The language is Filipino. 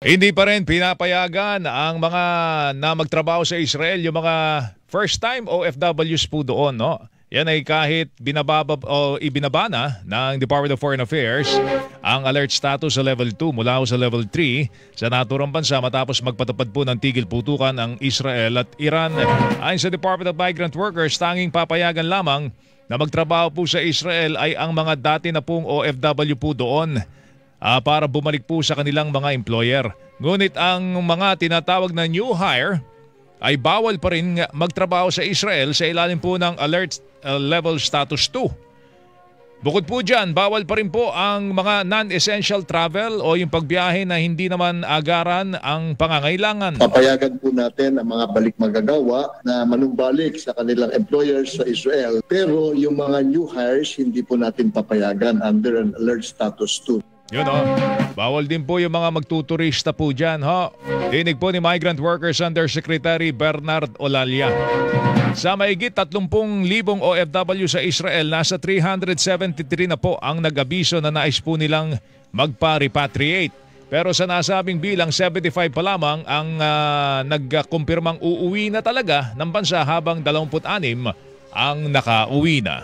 Hindi pa rin pinapayagan ang mga na magtrabaho sa Israel, yung mga first-time OFWs po doon, no? Yan ay kahit binababa o ibinaba na ng Department of Foreign Affairs ang alert status sa level 2 mula sa level 3 sa naturang bansa matapos magpatupad po ng tigil putukan ang Israel at Iran. Ayon sa Department of Migrant Workers, tanging papayagan lamang na magtrabaho po sa Israel ay ang mga dati na pong OFW po doon para bumalik po sa kanilang mga employer. Ngunit ang mga tinatawag na new hire ay bawal pa rin magtrabaho sa Israel sa ilalim po ng alert level status 2. Bukod po dyan, bawal pa rin po ang mga non-essential travel o yung pagbiyahe na hindi naman agaran ang pangangailangan. Papayagan po natin ang mga balik magagawa na manumbalik sa kanilang employers sa Israel. Pero yung mga new hires, hindi po natin papayagan under an alert status 2. Yun o. Bawal din po yung mga magtuturista po dyan, ho. Dinig po ni Migrant Workers Undersecretary Bernard Olalia. Sa mahigit 30,000 OFW sa Israel, nasa 373 na po ang nag-abiso na nais po nilang magpa-repatriate. Pero sa nasabing bilang, 75 pa lamang ang nagkumpirmang uuwi na talaga ng bansa habang 26 ang nakauwi na.